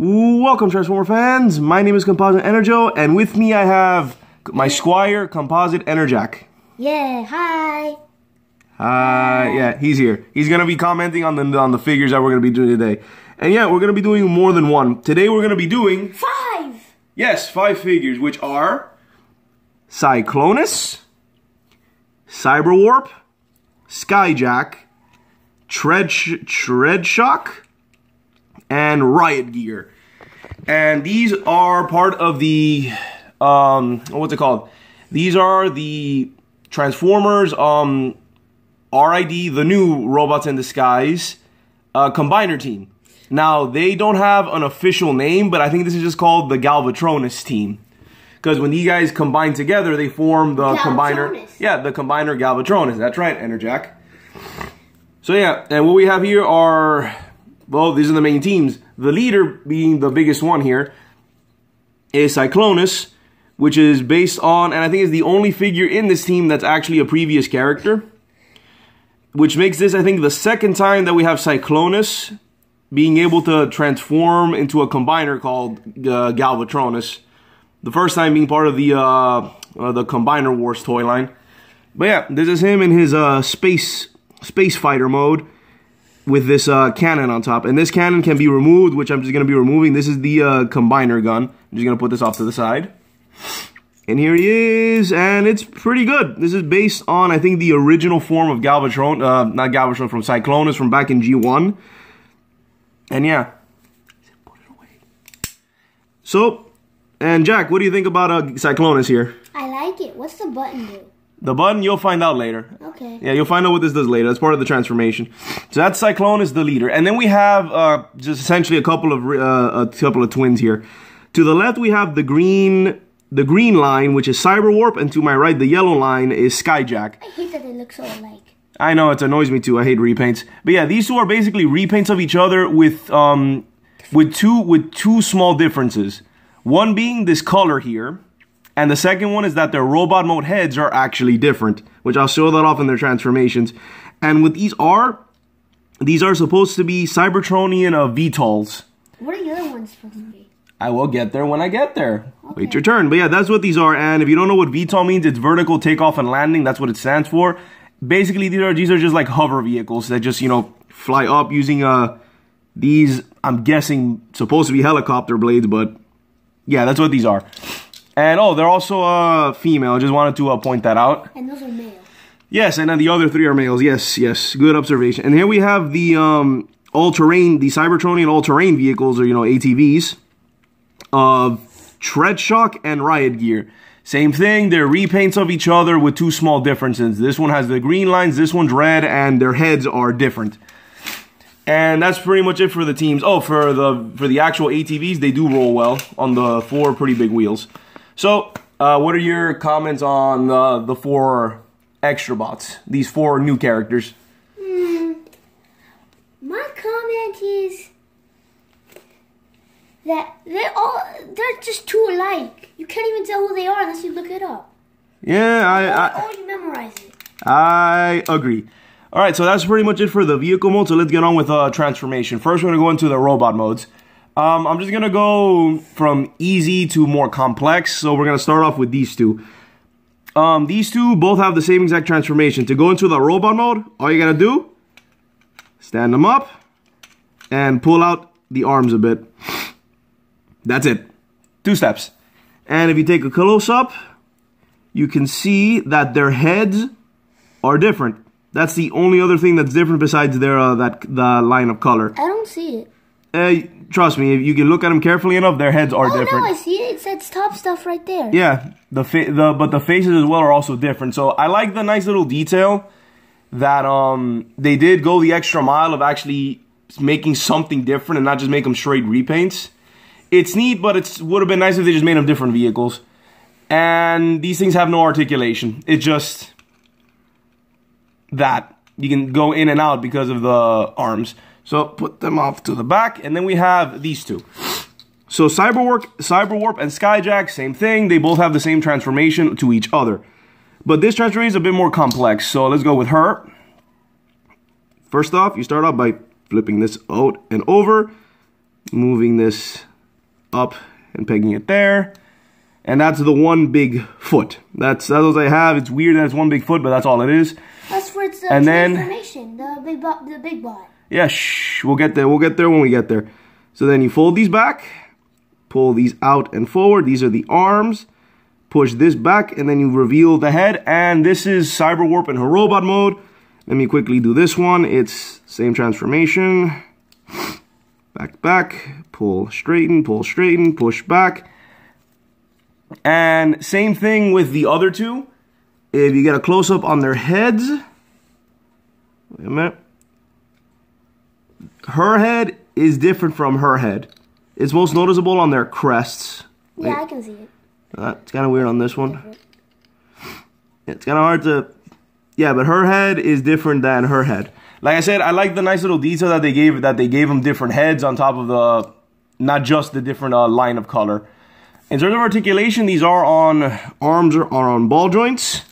Welcome, Transformer fans. My name is Composite EnerJoe, and with me I have my squire, Composite EnerJack. Yeah, hi. Hi. Yeah, he's here. He's gonna be commenting on the figures that we're gonna be doing today. And yeah, we're gonna be doing more than one. Today we're gonna be doing 5. Yes, 5 figures, which are Cyclonus, Cyberwarp, Skyjack, Treadshock, and Riot Gear. And these are part of the what's it called? These are the Transformers RID, the new Robots in Disguise combiner team. Now, they don't have an official name, but I think this is just called the Galvatronus team. Because when these guys combine together, they form the combiner. Yeah, the combiner Galvatronus. That's right, EnerJack. So yeah, and what we have here are, well, these are the main teams. The leader, being the biggest one here, is Cyclonus, which is based on, and I think is the only figure in this team that's actually a previous character. Which makes this, I think, the second time that we have Cyclonus being able to transform into a combiner called Galvatronus. The first time being part of the Combiner Wars toy line. But yeah, this is him in his space fighter mode with this cannon on top. And this cannon can be removed, which I'm just going to be removing. This is the combiner gun. I'm just going to put this off to the side. And here he is, and it's pretty good. This is based on, I think, the original form of Galvatron, not Galvatron, from Cyclonus from back in G1. And yeah, put it away. So, and Jack, what do you think about Cyclonus here? I like it. What's the button do? The button, you'll find out later. Okay. Yeah, you'll find out what this does later. That's part of the transformation. So that's Cyclonus, the leader. And then we have just essentially a couple of twins here. To the left, we have the green line, which is Cyberwarp, and to my right, the yellow line is Skyjack. I hate that they look so alike. I know, it annoys me too. I hate repaints. But yeah, these two are basically repaints of each other with two small differences. One being this color here, and the second one is that their robot mode heads are actually different, which I'll show that off in their transformations. And what these are supposed to be Cybertronian VTOLs. What are the other ones supposed to be? I will get there when I get there. Okay. Wait your turn. But yeah, that's what these are. And if you don't know what VTOL means, it's vertical takeoff and landing. That's what it stands for. Basically, these are just like hover vehicles that just, you know, fly up using these, I'm guessing, supposed to be helicopter blades, but yeah, that's what these are. And oh, they're also female. I just wanted to point that out. And those are male. Yes, and then the other 3 are males. Yes, good observation. And here we have the all-terrain, the Cybertronian all-terrain vehicles, or, you know, ATVs, of Treadshock and Riot Gear. Same thing, they're repaints of each other with 2 small differences. This one has the green lines, this one's red, and their heads are different. And that's pretty much it for the teams. Oh, for the actual ATVs, they do roll well on the 4 pretty big wheels. So, what are your comments on the 4 extra bots? These 4 new characters? My comment is that they're just too alike. You can't even tell who they are unless you look it up. Yeah, or you memorize it. I agree. Alright, so that's pretty much it for the vehicle mode, so let's get on with transformation. First, we're going to go into the robot modes. I'm just going to go from easy to more complex, so we're going to start off with these two. These two both have the same exact transformation. To go into the robot mode, all you got to do, stand them up, and pull out the arms a bit. That's it. 2 steps. And if you take a close-up, you can see that their heads are different. That's the only other thing that's different besides their the line of color. I don't see it. Trust me, if you can look at them carefully enough, their heads are different. No, I see it. It says top stuff right there. Yeah, but the faces as well are also different. So I like the nice little detail that they did go the extra mile of actually making something different and not just make them straight repaints. It's neat, but it would have been nice if they just made them different vehicles. And these things have no articulation. It's just that. You can go in and out because of the arms. So put them off to the back. And then we have these two. So Cyberwarp and Skyjack, same thing. They both have the same transformation to each other. But this transformation is a bit more complex. So let's go with her. First off, you start off by flipping this out and over, moving this up and pegging it there. And that's the one big foot. That's what I have. It's weird that it's one big foot, but that's all it is. That's for its transformation, the big bot. Yeah, we'll get there. We'll get there when we get there. So then you fold these back, pull these out and forward. These are the arms. Push this back, and then you reveal the head. And this is Cyber Warp in her robot mode. Let me quickly do this one. It's same transformation. Back, pull, straighten, push back. And same thing with the other two. If you get a close-up on their heads, wait a minute. Her head is different from her head. It's most noticeable on their crests. Yeah, I can see it. It's kind of weird on this one. It's kind of hard to... Yeah, but her head is different than her head. Like I said, I like the nice little detail that they gave them different heads on top of the... Not just the different line of color. In terms of articulation, these are on... Arms are on ball joints.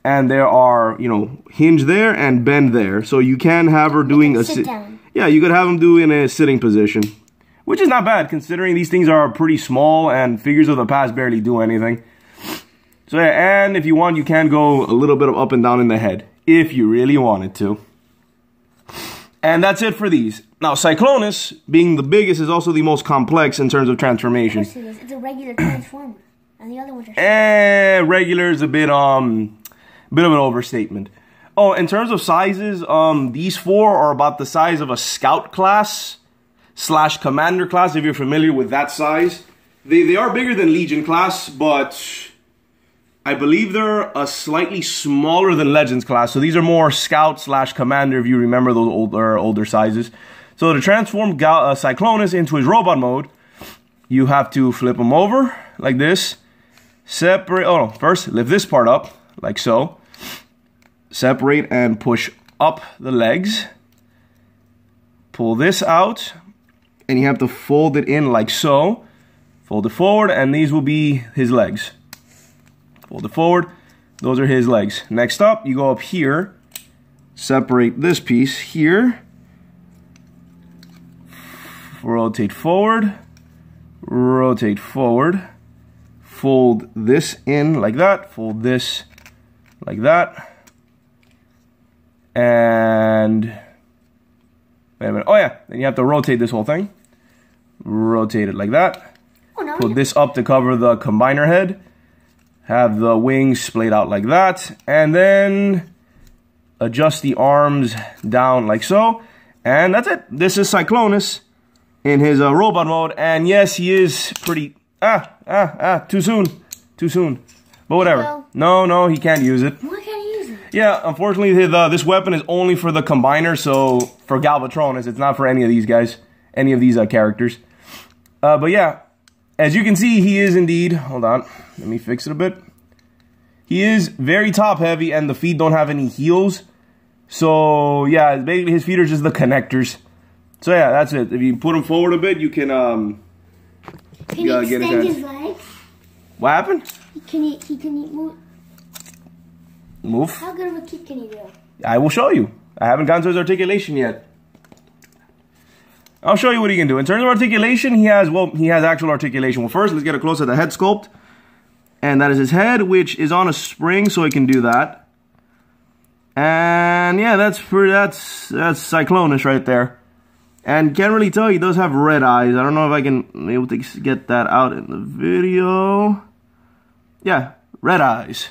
And there are, you know, hinge there and bend there. So you can have her doing a... Sit down. Yeah, you could have them do in a sitting position. Which is not bad, considering these things are pretty small and figures of the past barely do anything. So yeah, and if you want, you can go a little bit of up and down in the head, if you really wanted to. And that's it for these. Now, Cyclonus, being the biggest, is also the most complex in terms of transformation. Of course it is. It's a regular transformer. And the other ones are... Regular is a bit of an overstatement. Oh, in terms of sizes, these four are about the size of a scout class / commander class, if you're familiar with that size. They are bigger than Legion class, but I believe they're a slightly smaller than Legends class. So these are more scout / commander, if you remember those older sizes. So to transform Cyclonus into his robot mode, you have to flip him over like this. Separate, oh no, first lift this part up, like so. Separate and push up the legs. Pull this out. And you have to fold it in like so. Fold it forward, and these will be his legs. Fold it forward. Those are his legs. Next up, you go up here. Separate this piece here. Rotate forward. Rotate forward. Fold this in like that. Fold this like that. And... wait a minute. Oh yeah, then you have to rotate this whole thing. Rotate it like that. Oh, no, Put this up to cover the combiner head. Have the wings splayed out like that. And then adjust the arms down like so. And that's it. This is Cyclonus in his robot mode. And yes, he is pretty... too soon. Too soon. But whatever. No, he can't use it. Why can't he use it? Yeah, unfortunately, this weapon is only for the combiner, so for Galvatronus, it's not for any of these guys, any of these characters. But yeah, as you can see, he is indeed, hold on, let me fix it a bit. He is very top heavy, and the feet don't have any heels. So yeah, basically his feet are just the connectors. So yeah, that's it. If you put him forward a bit, you can he extend his legs? What happened? Can he move? Move? How good of a kick can he do? I will show you. I haven't gotten to his articulation yet. I'll show you what he can do. In terms of articulation, he has actual articulation. Well, first, let's get a close at the head sculpt. And that is his head, which is on a spring, so he can do that. And yeah, that's Cyclonus right there. And can't really tell, he does have red eyes. I don't know if I can be able to get that out in the video. Yeah, red eyes.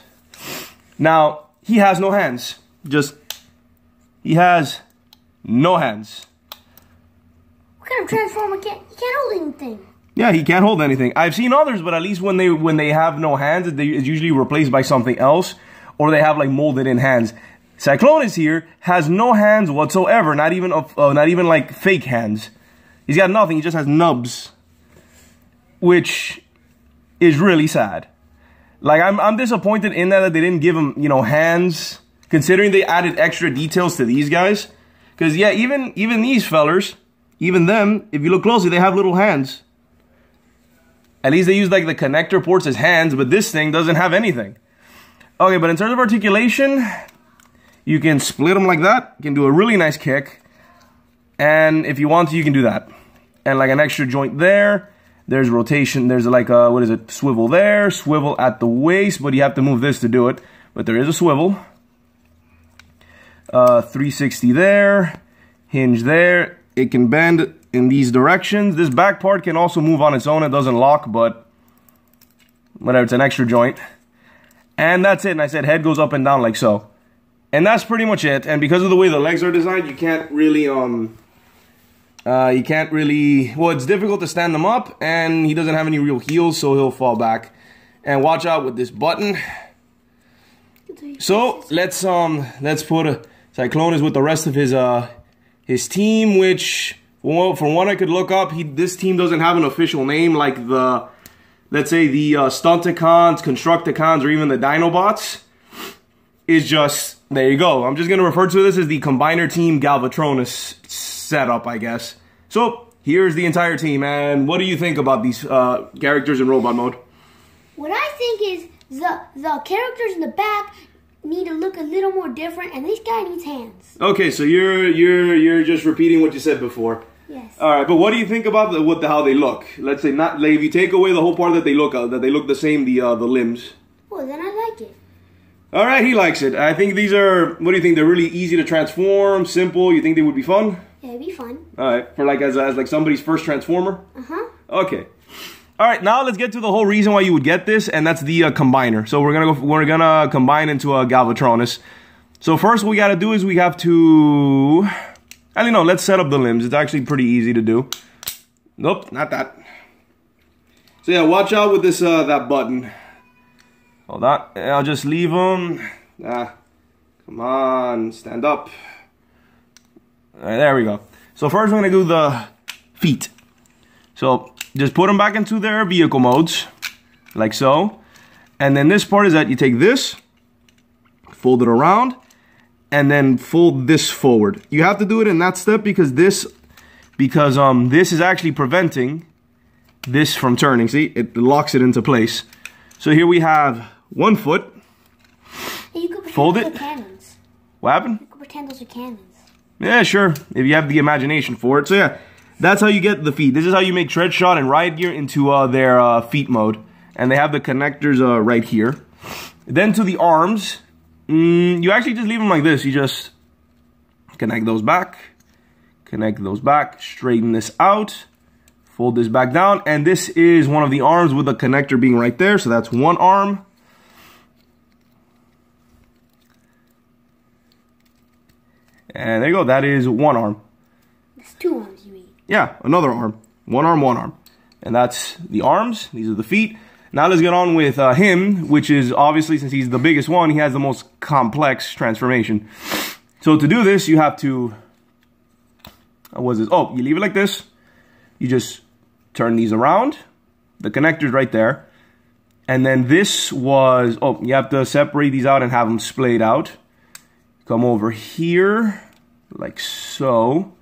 Now, he has no hands. He has no hands. What kind of transformer he can't hold anything? Yeah, he can't hold anything. I've seen others, but at least when they have no hands, it's usually replaced by something else, or they have like molded in hands. Cyclonus here has no hands whatsoever, not even like fake hands. He's got nothing. He just has nubs, which is really sad. Like I'm disappointed in that they didn't give him, you know, hands, considering they added extra details to these guys. Because yeah, even these fellers, even them, if you look closely, they have little hands. At least they use like the connector ports as hands, but this thing doesn't have anything. Okay, but in terms of articulation, you can split them like that. You can do a really nice kick. And if you want to, you can do that. And like an extra joint there. There's rotation. There's like a, what is it? Swivel there, swivel at the waist, but you have to move this to do it. But there is a swivel. 360 there, hinge there. It can bend in these directions. This back part can also move on its own. It doesn't lock, but whatever, it's an extra joint. And that's it. And I said head goes up and down like so. And that's pretty much it. And because of the way the legs are designed, you can't really, well, it's difficult to stand them up, and he doesn't have any real heels, so he'll fall back. And watch out with this button. So let's put a Cyclonus with the rest of his team, which, well, from what I could look up, this team doesn't have an official name like the, let's say, the Stunticons, Constructicons, or even the Dinobots. Is just, there you go. I'm just going to refer to this as the Combiner Team Galvatronus setup, I guess. So, here's the entire team, and what do you think about these characters in robot mode? What I think is the characters in the back need to look a little more different, and this guy needs hands. Okay, so you're just repeating what you said before. Yes. All right, but what do you think about how they look? Let's say not like if you take away the whole part that they look the same, the limbs. Well, then I like it. All right, he likes it. I think these are. What do you think? They're really easy to transform, simple. You think they would be fun? Yeah, it'd be fun. All right, for like as like somebody's first transformer. Okay. All right, now let's get to the whole reason why you would get this, and that's the combiner. So we're gonna combine into a Galvatronus. So first, what we gotta do is we have to. I don't know. Let's set up the limbs. It's actually pretty easy to do. Nope, not that. So yeah, watch out with this that button. Hold on. I'll just leave them. Come on, stand up. All right, there we go. So first, we're gonna do the feet. So just put them back into their vehicle modes, like so. And then this part is that you take this, fold it around, and then fold this forward. You have to do it in that step because this is actually preventing this from turning. See, it locks it into place. So here we have one foot. Hey, you could pretend fold those it. are cannons. What happened? You could pretend those are cannons. Yeah, sure. If you have the imagination for it. So yeah, that's how you get the feet. This is how you make Tread Shot and Riot Gear into their feet mode. And they have the connectors right here. Then to the arms, you actually just leave them like this. You just connect those back, straighten this out, fold this back down, and this is one of the arms with the connector being right there. So that's one arm. And there you go, that is one arm. That's two arms, you mean? Yeah, another arm. One arm, one arm. And that's the arms. These are the feet. Now let's get on with him, which is obviously, since he's the biggest one, he has the most complex transformation. So to do this, you have to, what is this? Oh, you leave it like this. You just turn these around. The connector's right there. And then this was, oh, you have to separate these out and have them splayed out. Come over here, like so.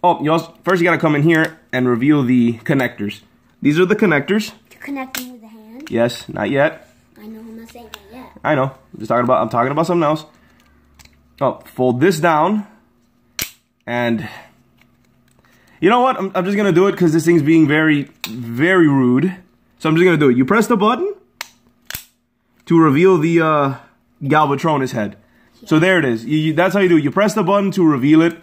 Oh, first you gotta come in here and reveal the connectors. These are the connectors. To connect them with the hand? Yes, not yet. I know, I'm not saying that yet. I know. I'm talking about something else. Oh, fold this down. And you know what? I'm just gonna do it because this thing's being very, very rude. So I'm just gonna do it. You press the button to reveal the Galvatronus head. Yeah. So there it is. That's how you do it. You press the button to reveal it.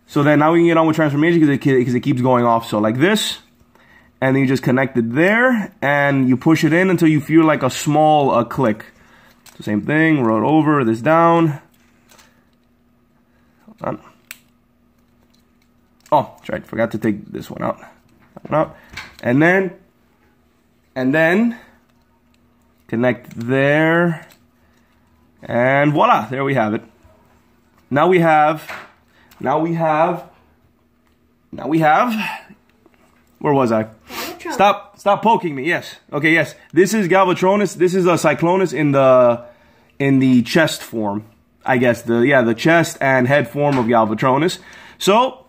So then now we can get on with transformation because it keeps going off. So like this. And then you just connect it there. And you push it in until you feel like a small click. So same thing. Roll it over. This down. Hold on. Oh, that's right. Forgot to take this one out. And then connect there. And voila, there we have it. Now we have, where was I? Stop poking me. Yes. Okay, yes. This is Galvatronus. This is a Cyclonus in the chest form. I guess the chest and head form of Galvatronus. So,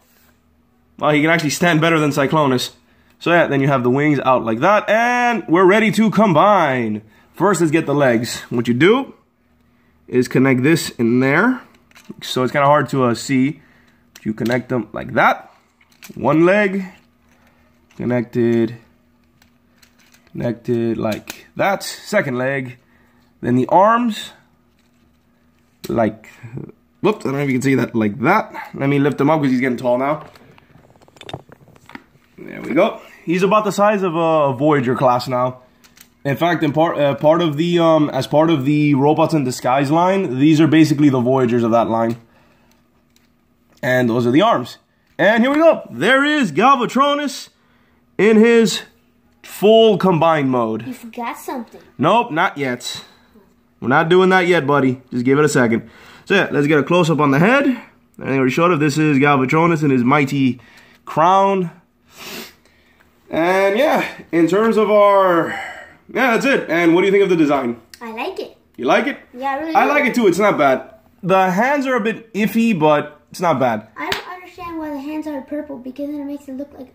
well, he can actually stand better than Cyclonus. So yeah, then you have the wings out like that, and we're ready to combine. First, let's get the legs. What you do is connect this in there. So it's kind of hard to see. You connect them like that. One leg connected Connected like that. Second leg. Then the arms. Like, whoops, I don't know if you can see that, like that. Let me lift him up because he's getting tall now. There we go. He's about the size of a Voyager class now. In fact, in as part of the Robots in Disguise line, these are basically the Voyagers of that line. And those are the arms. And here we go. There is Galvatronus in his full combined mode. You forgot something. Nope, not yet. We're not doing that yet, buddy. Just give it a second. So yeah, let's get a close-up on the head. I think I already showed it. This is Galvatronus in his mighty crown. And yeah, in terms of our... Yeah, that's it. And what do you think of the design? I like it. You like it? Yeah, I really I like it too. It's not bad. The hands are a bit iffy, but it's not bad. I don't understand why the hands are purple, because then it makes it look like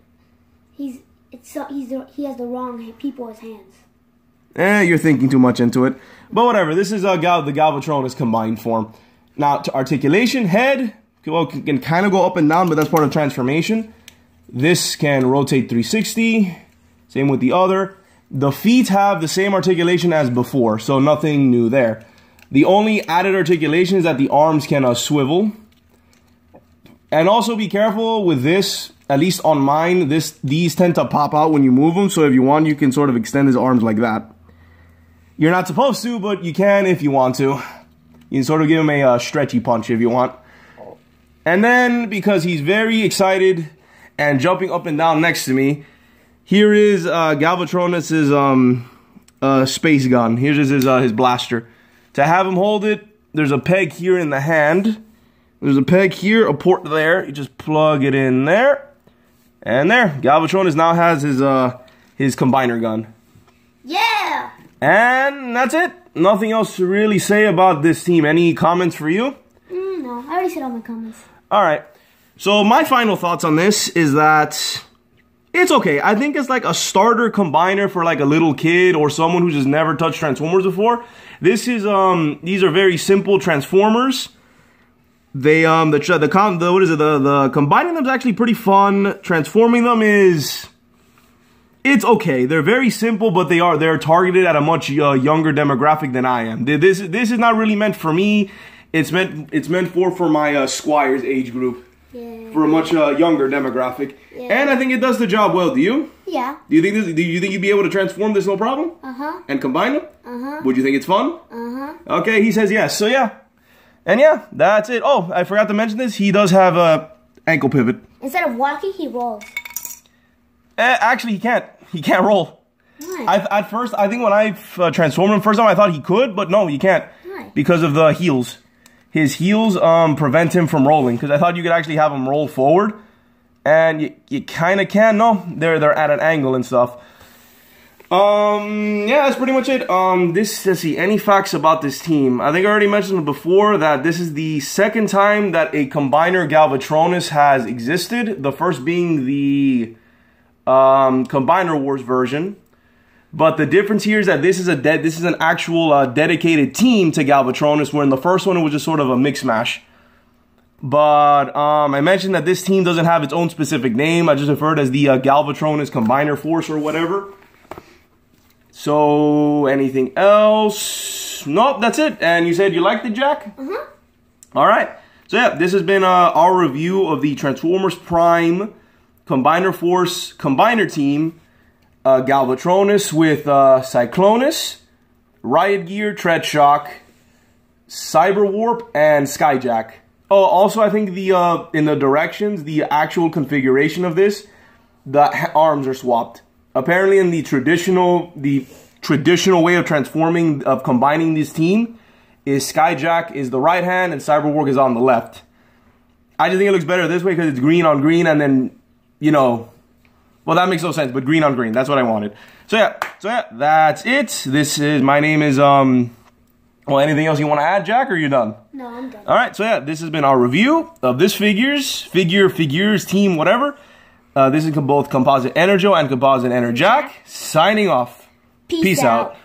he has the wrong people as hands. You're thinking too much into it. But whatever. This is the Galvatronus combined form. Now, to articulation, head can kind of go up and down, but that's part of transformation. This can rotate 360. Same with the other. The feet have the same articulation as before, so nothing new there. The only added articulation is that the arms can swivel. And also be careful with this, at least on mine, these tend to pop out when you move them, so if you want, you can sort of extend his arms like that. You're not supposed to, but you can if you want to. You can sort of give him a stretchy punch if you want. And then, because he's very excited and jumping up and down next to me, here is Galvatronus's space gun. Here's his blaster. To have him hold it, there's a peg here in the hand. There's a peg here, a port there. You just plug it in there. And there. Galvatronus now has his combiner gun. Yeah! And that's it. Nothing else to really say about this team. Any comments for you? No, I already said all my comments. Alright. So my final thoughts on this is that it's okay. I think it's like a starter combiner for like a little kid or someone who just never touched Transformers before. This is these are very simple Transformers. They the combining them is actually pretty fun. Transforming them it's okay. They're very simple, but they're targeted at a much younger demographic than I am. This is not really meant for me. It's meant for my Squire's age group. Yeah. For a much younger demographic. Yeah. And I think it does the job well. Do you? Yeah. Do you think you'd be able to transform this no problem? Uh-huh. And combine them? Uh-huh. Would you think it's fun? Uh-huh. Okay, he says yes. So yeah. And yeah, that's it. Oh, I forgot to mention this. He does have a ankle pivot. Instead of walking, he rolls. Actually, he can't. He can't roll. Why? At first, I think when I transformed him first time, I thought he could, but no, he can't. Why? Because of the heels. His heels prevent him from rolling. Because I thought you could actually have him roll forward. And you kind of can. No, they're at an angle and stuff. Yeah, that's pretty much it. Let's see, any facts about this team? I think I already mentioned before that this is the second time that a combiner Galvatronus has existed. The first being the Combiner Wars version. But the difference here is that this is an actual dedicated team to Galvatronus, where in the first one it was just sort of a mix mash. But I mentioned that this team doesn't have its own specific name. I just referred as the Galvatronus Combiner Force or whatever. So anything else? Nope, that's it. And you said you liked it, Jack? Uh-huh. All right. So yeah, this has been our review of the Transformers Prime Combiner Force Combiner Team. Galvatronus with Cyclonus, Riot Gear, Tread Shock, Cyber Warp, and Skyjack. Oh, also I think the in the directions, the actual configuration of this, the arms are swapped. Apparently, in the traditional way of transforming, of combining this team, is Skyjack is the right hand and Cyber Warp is on the left. I just think it looks better this way because it's green on green, and then you know. Well, that makes no sense, but green on green. That's what I wanted. So yeah, that's it. My name is, well, anything else you want to add, Jack, or are you done? No, I'm done. All right, so yeah, this has been our review of this figures team, whatever. This is both Composite EnerJoe and Composite EnerJack. Signing off. Peace out.